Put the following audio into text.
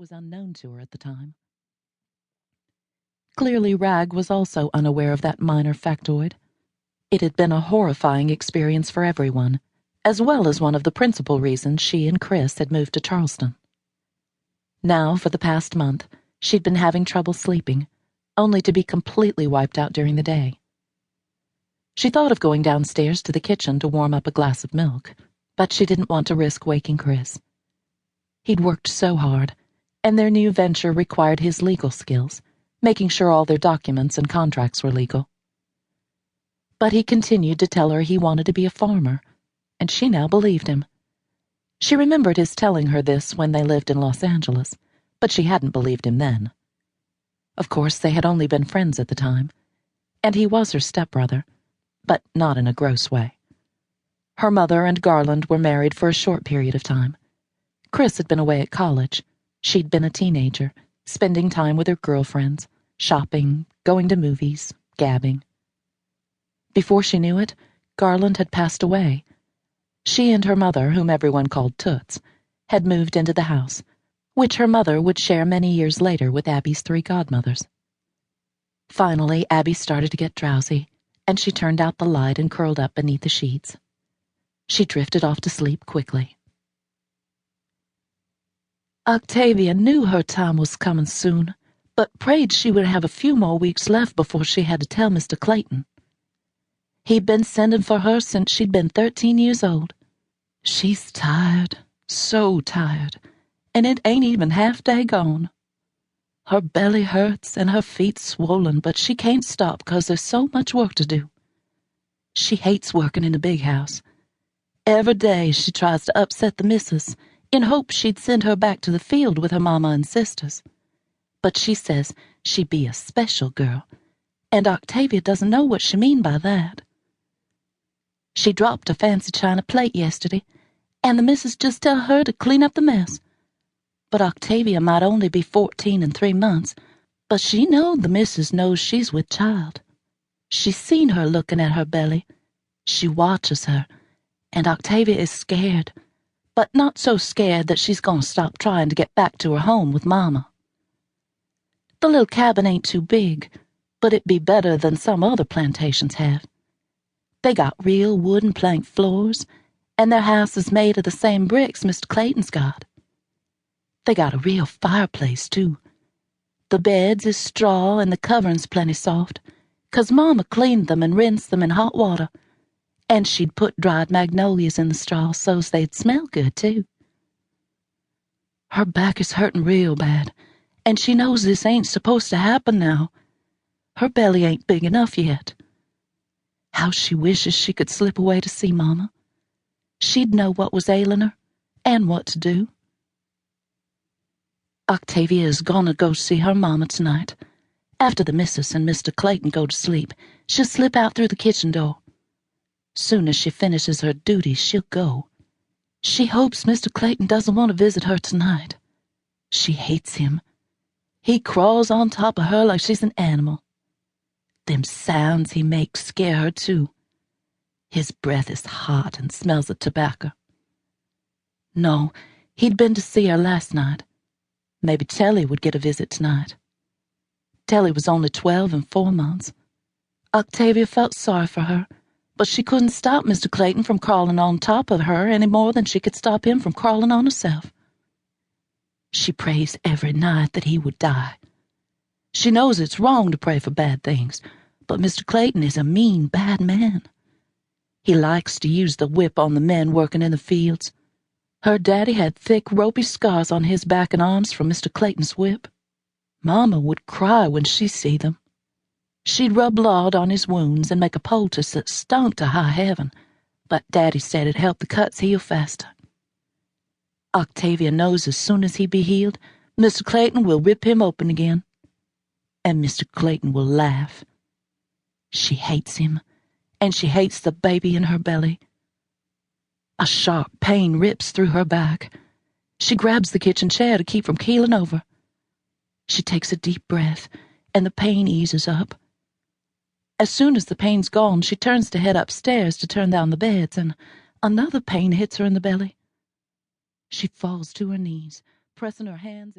was unknown to her at the time. Clearly, Rag was also unaware of that minor factoid. It had been a horrifying experience for everyone, as well as one of the principal reasons she and Chris had moved to Charleston. Now, for the past month, she'd been having trouble sleeping, only to be completely wiped out during the day. She thought of going downstairs to the kitchen to warm up a glass of milk, but she didn't want to risk waking Chris. He'd worked so hard, and their new venture required his legal skills, making sure all their documents and contracts were legal. But he continued to tell her he wanted to be a farmer, and she now believed him. She remembered his telling her this when they lived in Los Angeles, but she hadn't believed him then. Of course, they had only been friends at the time, and he was her stepbrother, but not in a gross way. Her mother and Garland were married for a short period of time. Chris had been away at college. She'd been a teenager, spending time with her girlfriends, shopping, going to movies, gabbing. Before she knew it, Garland had passed away. She and her mother, whom everyone called Toots, had moved into the house, which her mother would share many years later with Abby's 3 godmothers. Finally, Abby started to get drowsy, and she turned out the light and curled up beneath the sheets. She drifted off to sleep quickly. Octavia knew her time was coming soon, but prayed she would have a few more weeks left before she had to tell Mr. Clayton. He'd been sending for her since she'd been 13 years old. She's tired, so tired, and it ain't even half-day gone. Her belly hurts and her feet swollen, but she can't stop 'cause there's so much work to do. She hates working in a big house. Every day she tries to upset the missus in hopes she'd send her back to the field with her mama and sisters. But she says she'd be a special girl, and Octavia doesn't know what she mean by that. She dropped a fancy china plate yesterday, and the missus just tell her to clean up the mess. But Octavia might only be 14 and 3 months, but she knowed the missus knows she's with child. She's seen her looking at her belly. She watches her, and Octavia is scared, but not so scared that she's gonna stop trying to get back to her home with Mama. The little cabin ain't too big, but it'd be better than some other plantations have. They got real wood and plank floors, and their house is made of the same bricks Mr. Clayton's got. They got a real fireplace, too. The beds is straw and the covering's plenty soft, 'cause Mama cleaned them and rinsed them in hot water, and she'd put dried magnolias in the straw so's they'd smell good, too. Her back is hurting real bad, and she knows this ain't supposed to happen now. Her belly ain't big enough yet. How she wishes she could slip away to see Mama. She'd know what was ailing her, and what to do. Octavia is gonna go see her Mama tonight. After the missus and Mr. Clayton go to sleep, she'll slip out through the kitchen door. Soon as she finishes her duties, she'll go. She hopes Mr. Clayton doesn't want to visit her tonight. She hates him. He crawls on top of her like she's an animal. Them sounds he makes scare her, too. His breath is hot and smells of tobacco. No, he'd been to see her last night. Maybe Telly would get a visit tonight. Telly was only 12 and 4 months. Octavia felt sorry for her, but she couldn't stop Mr. Clayton from crawling on top of her any more than she could stop him from crawling on herself. She prays every night that he would die. She knows it's wrong to pray for bad things, but Mr. Clayton is a mean, bad man. He likes to use the whip on the men working in the fields. Her daddy had thick, ropey scars on his back and arms from Mr. Clayton's whip. Mama would cry when she see them. She'd rub lard on his wounds and make a poultice that stunk to high heaven, but Daddy said it helped the cuts heal faster. Octavia knows as soon as he be healed, Mr. Clayton will rip him open again. And Mr. Clayton will laugh. She hates him, and she hates the baby in her belly. A sharp pain rips through her back. She grabs the kitchen chair to keep from keeling over. She takes a deep breath, and the pain eases up. As soon as the pain's gone, she turns to head upstairs to turn down the beds, and another pain hits her in the belly. She falls to her knees, pressing her hands against